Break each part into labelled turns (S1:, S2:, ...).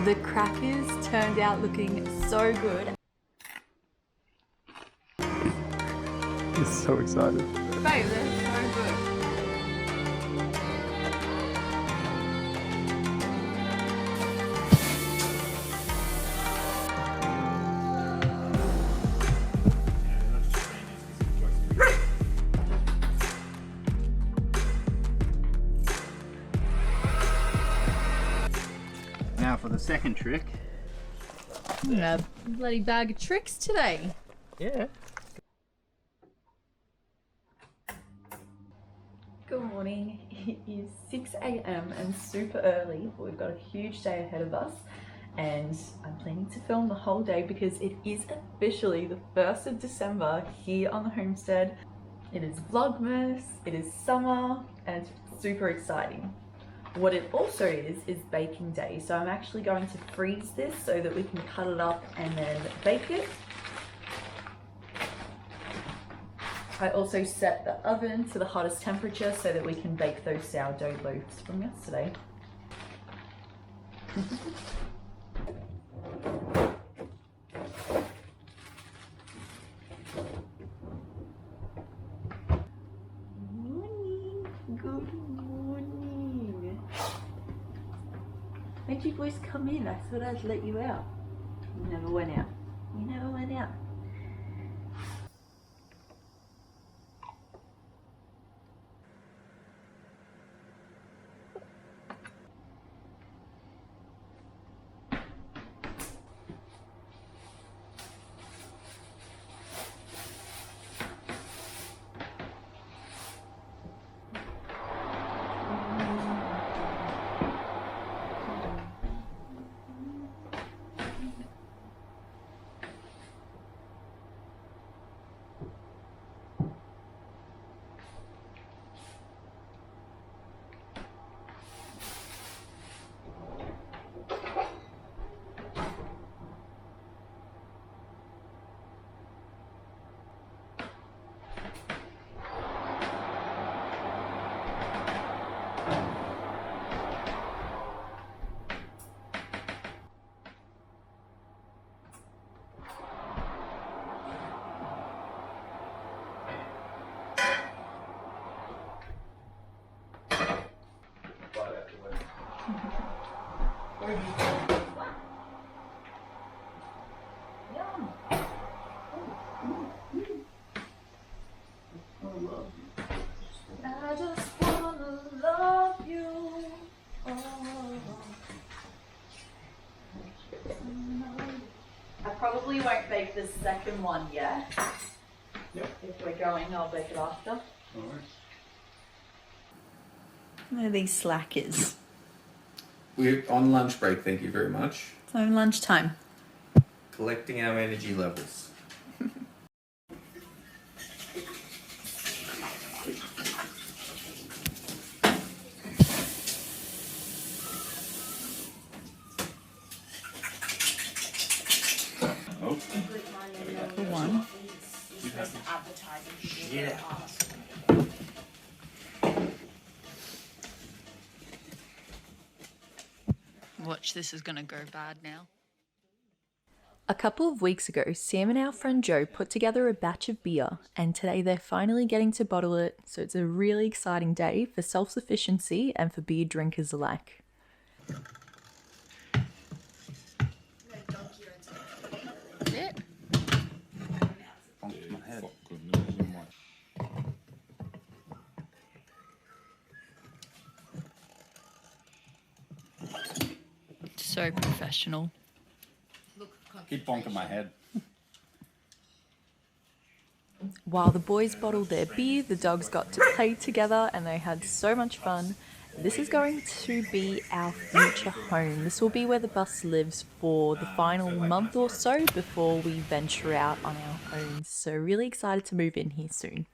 S1: The crackers turned out looking so good.
S2: He's so excited.
S1: Babe, they're so good.
S3: Now for the second trick.
S1: A bloody bag of tricks today.
S3: Yeah.
S4: Good morning. It is 6 a.m. and super early. We've got a huge day ahead of us and I'm planning to film the whole day because it is officially the 1st of December here on the homestead. It is Vlogmas, it is summer and it's super exciting. What it also is baking day. So I'm actually going to freeze this so that we can cut it up and then bake it. I also set the oven to the hottest temperature so that we can bake those sourdough loaves from yesterday. Morning. Good morning. Why'd you boys come in? I thought I'd let you out. You never went out. You never went out. I just wanna love you. I probably won't bake the second one yet.
S3: Yep.
S4: If we're going, I'll bake it after.
S3: Alright.
S1: Where are these slackers?
S5: We're on lunch break, thank you very much.
S1: So lunchtime.
S5: Collecting our energy levels.
S1: For one.
S5: Yeah.
S1: Watch, this is gonna go bad now. A couple of weeks ago, Sam and our friend Joe put together a batch of beer, and today they're finally getting to bottle it, so it's a really exciting day for self-sufficiency and for beer drinkers alike. That's it? So professional.
S3: Keep bonking my head.
S1: While the boys bottled their beer, the dogs got to play together and they had so much fun. This is going to be our future home. This will be where the bus lives for the final month or so before we venture out on our own. So really excited to move in here soon.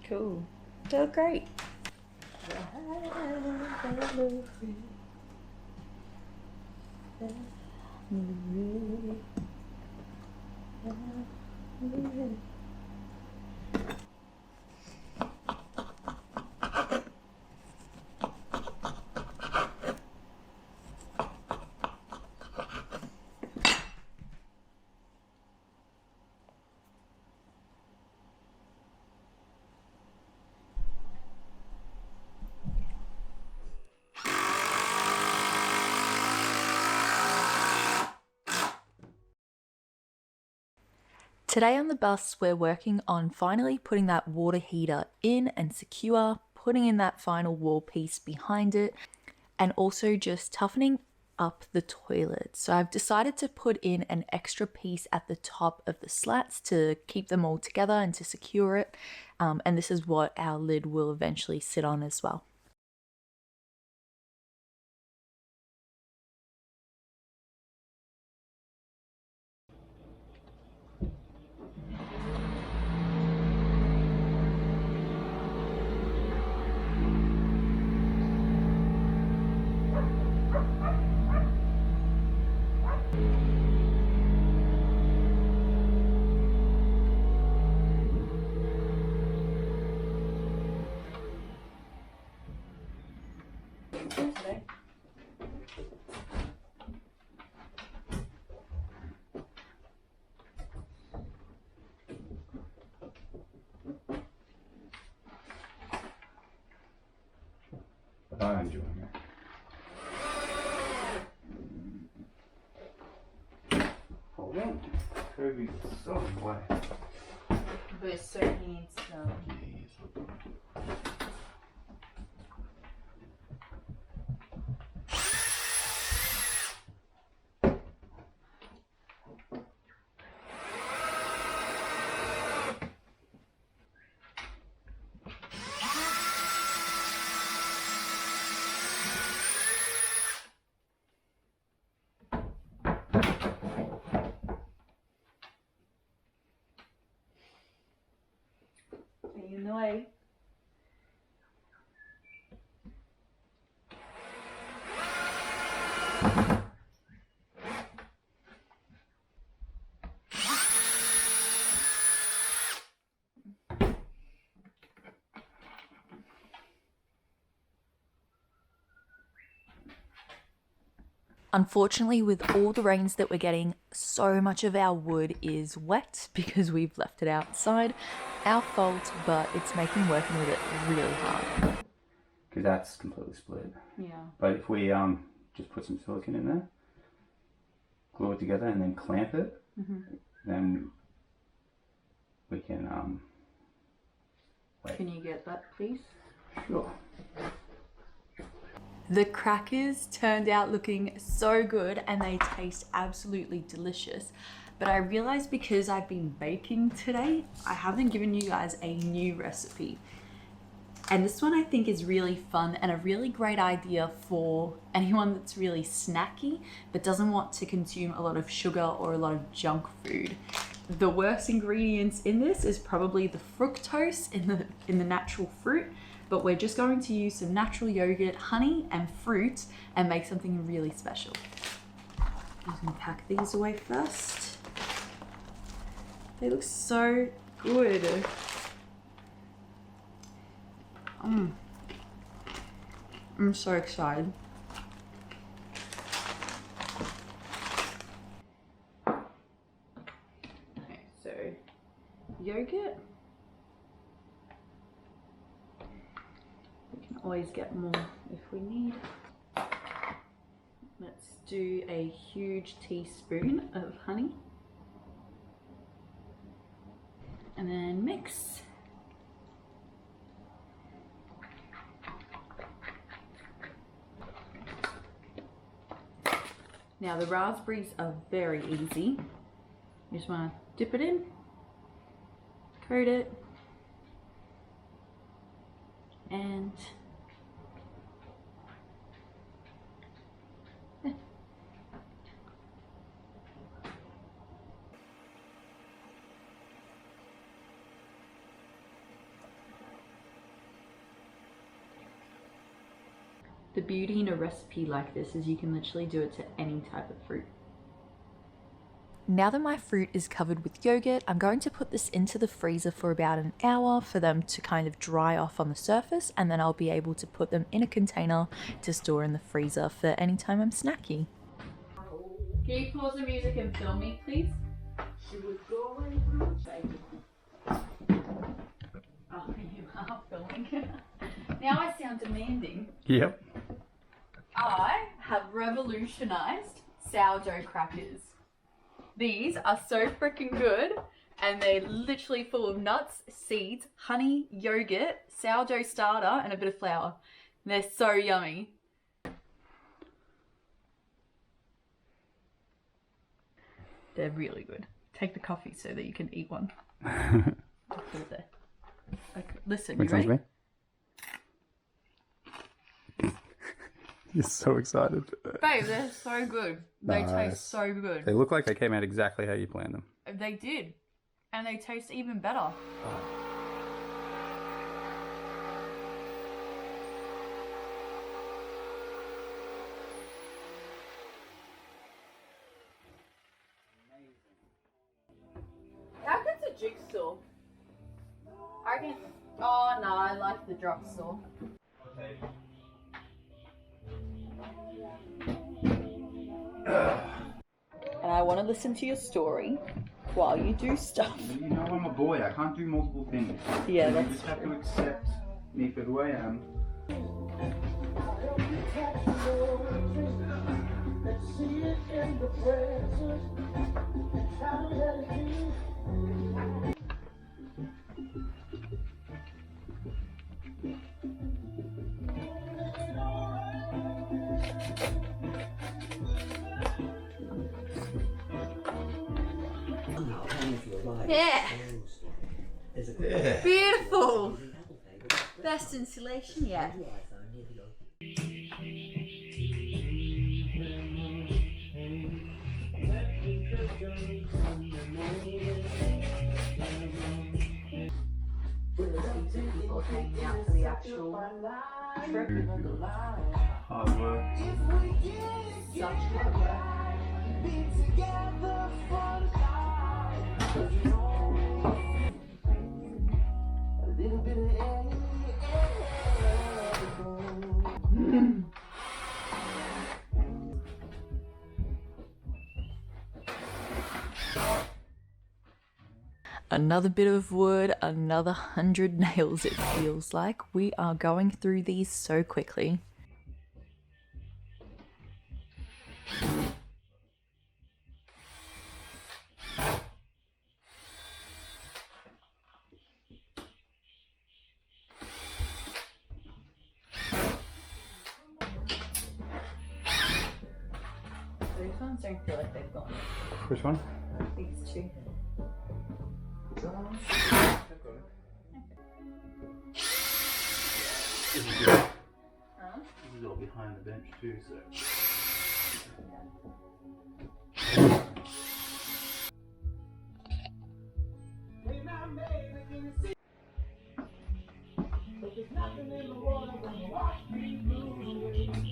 S4: Cool. They look great.
S1: Today on the bus, we're working on finally putting that water heater in and secure, putting in that final wall piece behind it, and also just toughening up the toilet. So I've decided to put in an extra piece at the top of the slats to keep them all together and to secure it. And this is what our lid will eventually sit on as well.
S2: But I'm enjoying it. Hold on. Kirby's so wet.
S4: But so he needs some. In the way.
S1: Unfortunately, with all the rains that we're getting, so much of our wood is wet because we've left it outside. Our fault, but it's making working with it really hard.
S2: Because that's completely split.
S4: Yeah.
S2: But if we just put some silicone in there, glue it together and then clamp it, then we can wait.
S4: Can you get that, please?
S2: Sure.
S1: The crackers turned out looking so good and they taste absolutely delicious. But I realized because I've been baking today, I haven't given you guys a new recipe. And this one I think is really fun and a really great idea for anyone that's really snacky but doesn't want to consume a lot of sugar or a lot of junk food. The worst ingredients in this is probably the fructose in the natural fruit, but we're just going to use some natural yogurt, honey and fruit and make something really special. I'm just gonna pack these away first. They look so good. I'm so excited.
S4: Okay, so yogurt. We can always get more if we need. Let's do a huge teaspoon of honey. And then mix. Now the raspberries are very easy. You just want to dip it in, coat it, and yeah. The beauty in a recipe like this is you can literally do it to any type of fruit.
S1: Now that my fruit is covered with yogurt, I'm going to put this into the freezer for about an hour for them to kind of dry off on the surface, and then I'll be able to put them in a container to store in the freezer for any time I'm snacky.
S4: Can you pause the music and film me, please? Oh, you are filming. Now I sound demanding.
S2: Yep.
S4: I have revolutionized sourdough crackers. These are so freaking good, and they're literally full of nuts, seeds, honey, yogurt, sourdough starter, and a bit of flour. They're so yummy. They're really good. Take the coffee so that you can eat one. Put it there. Okay, listen,
S2: Which
S4: you ready?
S2: one's me? You're so excited.
S4: Babe, they're so good. They
S2: Nice.
S4: taste so good.
S2: They look like they came out exactly how you planned them.
S4: They did. And they taste even better. How good's a jigsaw? I reckon. Oh no, I like the drop saw. And I want to listen to your story while you do stuff.
S2: You know I'm a boy, I can't do multiple things.
S4: Yeah,
S2: You
S4: that's
S2: just have to
S4: true.
S2: accept me for who I am.
S4: Yeah. Beautiful. Best insulation yet. People hanging out for the actual trip.
S2: Hard work.
S4: Such hard work.
S1: Another bit of wood, another 100 nails it feels like. We are going through these so quickly.
S4: These ones don't feel like they've gone.
S2: Which one?
S4: These two.
S2: This is all behind the bench too, so.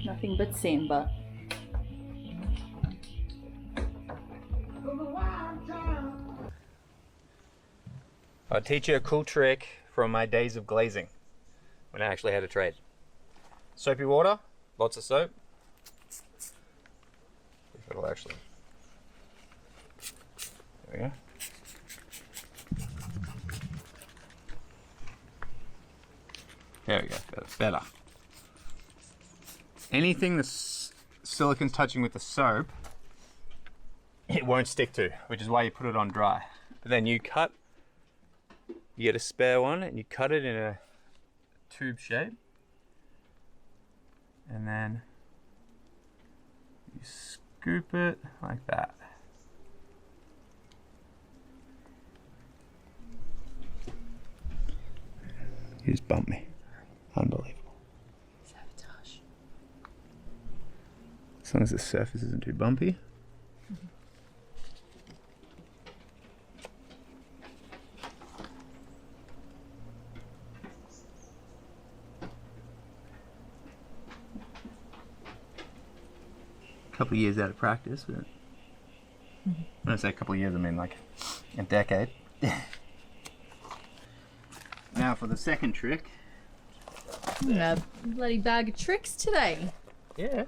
S4: Nothing but samba.
S6: I'll teach you a cool trick from my days of glazing when I actually had a trade. Soapy water, lots of soap. If it'll actually. There we go. There we go, better. Anything the silicon's touching with the soap, it won't stick to, which is why you put it on dry. But then you cut, you get a spare one and you cut it in a tube shape. And then you scoop it like that. You just bumped me. Unbelievable.
S1: Sabotage.
S6: As long as the surface isn't too bumpy. Couple of years out of practice, but when I say a couple of years, I mean like a decade. Now for the second trick.
S1: A bloody bag of tricks today.
S6: Yeah,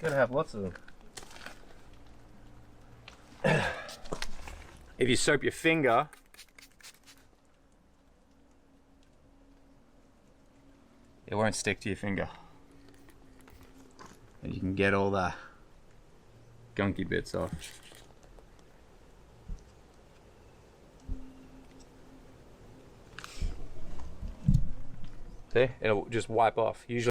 S6: gotta have lots of them. If you soap your finger, it won't stick to your finger. And you can get all the gunky bits off. See, it'll just wipe off. Usually